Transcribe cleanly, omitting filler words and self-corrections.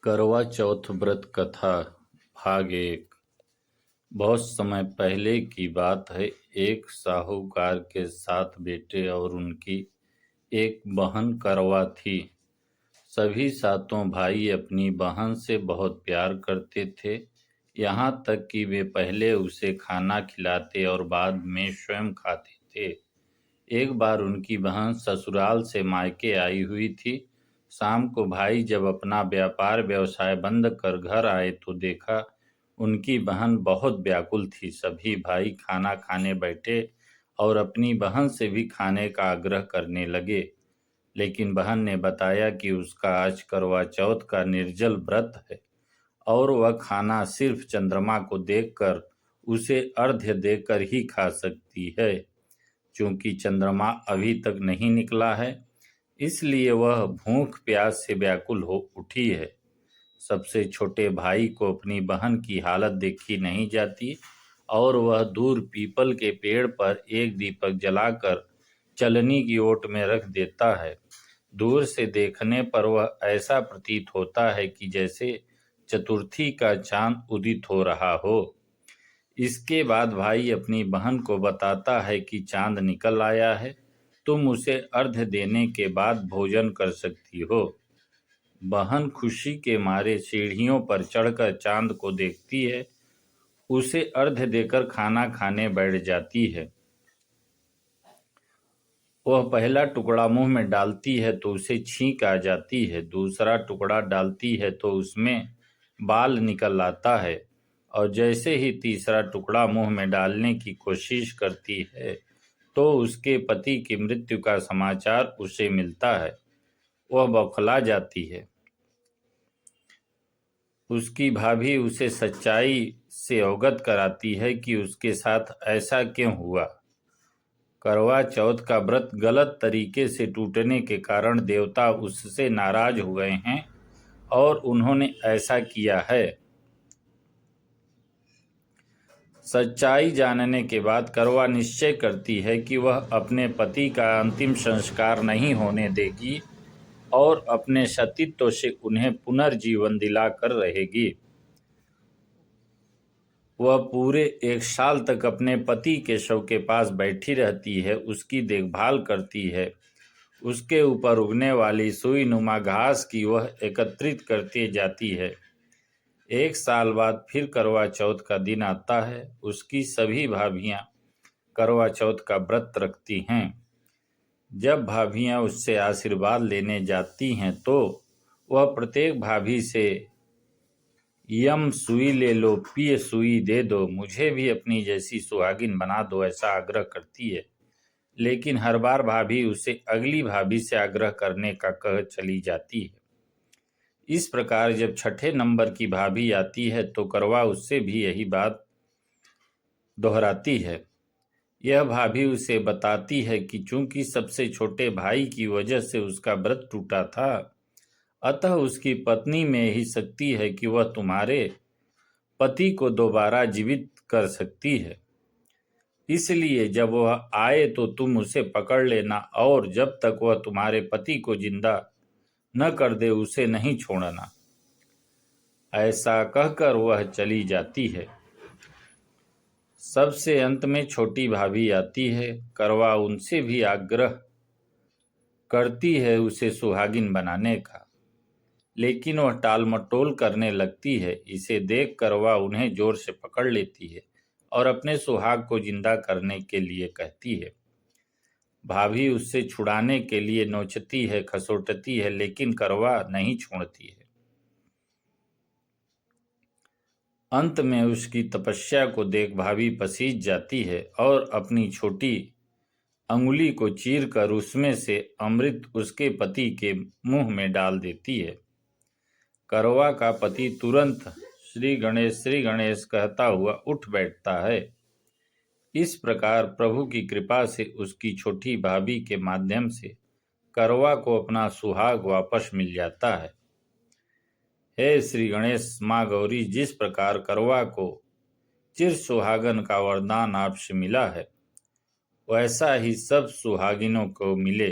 करवा चौथ व्रत कथा भाग 1। बहुत समय पहले की बात है। एक साहूकार के 7 बेटे और उनकी एक बहन करवा थी। सभी सातों भाई अपनी बहन से बहुत प्यार करते थे, यहाँ तक कि वे पहले उसे खाना खिलाते और बाद में स्वयं खाते थे। एक बार उनकी बहन ससुराल से मायके आई हुई थी। शाम को भाई जब अपना व्यापार व्यवसाय बंद कर घर आए तो देखा उनकी बहन बहुत व्याकुल थी। सभी भाई खाना खाने बैठे और अपनी बहन से भी खाने का आग्रह करने लगे, लेकिन बहन ने बताया कि उसका आज करवा चौथ का निर्जल व्रत है और वह खाना सिर्फ चंद्रमा को देखकर उसे अर्घ्य देकर ही खा सकती है। चूंकि चंद्रमा अभी तक नहीं निकला है, इसलिए वह भूख प्यास से व्याकुल हो उठी है। सबसे छोटे भाई को अपनी बहन की हालत देखी नहीं जाती और वह दूर पीपल के पेड़ पर एक दीपक जलाकर चलनी की ओट में रख देता है। दूर से देखने पर वह ऐसा प्रतीत होता है कि जैसे चतुर्थी का चांद उदित हो रहा हो। इसके बाद भाई अपनी बहन को बताता है कि चांद निकल आया है, तुम उसे अर्घ्य देने के बाद भोजन कर सकती हो। बहन खुशी के मारे सीढ़ियों पर चढ़कर चांद को देखती है, उसे अर्घ्य देकर खाना खाने बैठ जाती है। वह पहला टुकड़ा मुंह में डालती है तो उसे छींक आ जाती है, दूसरा टुकड़ा डालती है तो उसमें बाल निकल आता है और जैसे ही तीसरा टुकड़ा मुंह में डालने की कोशिश करती है तो उसके पति की मृत्यु का समाचार उसे मिलता है। वह बौखला जाती है। उसकी भाभी उसे सच्चाई से अवगत कराती है कि उसके साथ ऐसा क्यों हुआ। करवा चौथ का व्रत गलत तरीके से टूटने के कारण देवता उससे नाराज हो गए हैं और उन्होंने ऐसा किया है। सच्चाई जानने के बाद करवा निश्चय करती है कि वह अपने पति का अंतिम संस्कार नहीं होने देगी और अपने सतीत्व से उन्हें पुनर्जीवन दिलाकर रहेगी। वह पूरे 1 साल तक अपने पति के शव के पास बैठी रहती है, उसकी देखभाल करती है, उसके ऊपर उगने वाली सुई नुमा घास की वह एकत्रित करती जाती है। 1 साल बाद फिर करवा चौथ का दिन आता है। उसकी सभी भाभियां करवा चौथ का व्रत रखती हैं। जब भाभियां उससे आशीर्वाद लेने जाती हैं तो वह प्रत्येक भाभी से यम सुई ले लो, पिए सुई दे दो, मुझे भी अपनी जैसी सुहागिन बना दो, ऐसा आग्रह करती है। लेकिन हर बार भाभी उसे अगली भाभी से आग्रह करने का कह चली जाती है। इस प्रकार जब 6ठे नंबर की भाभी आती है तो करवा उससे भी यही बात दोहराती है। यह भाभी उसे बताती है कि चूंकि सबसे छोटे भाई की वजह से उसका व्रत टूटा था, अतः उसकी पत्नी में ही शक्ति है कि वह तुम्हारे पति को दोबारा जीवित कर सकती है। इसलिए जब वह आए तो तुम उसे पकड़ लेना और जब तक वह तुम्हारे पति को जिंदा न कर दे उसे नहीं छोड़ना। ऐसा कहकर वह चली जाती है। सबसे अंत में छोटी भाभी आती है। करवा उनसे भी आग्रह करती है उसे सुहागिन बनाने का, लेकिन वह टाल मटोल करने लगती है। इसे देख कर वह उन्हें जोर से पकड़ लेती है और अपने सुहाग को जिंदा करने के लिए कहती है। भाभी उससे छुड़ाने के लिए नोचती है, खसोटती है, लेकिन करवा नहीं छोड़ती है। अंत में उसकी तपस्या को देख भाभी पसीज जाती है और अपनी छोटी अंगुली को चीरकर उसमें से अमृत उसके पति के मुंह में डाल देती है। करवा का पति तुरंत श्री गणेश कहता हुआ उठ बैठता है। इस प्रकार प्रभु की कृपा से उसकी छोटी भाभी के माध्यम से करवा को अपना सुहाग वापस मिल जाता है। हे श्री गणेश माँ गौरी, जिस प्रकार करवा को चिर सुहागन का वरदान आपसे मिला है, वैसा ही सब सुहागिनों को मिले।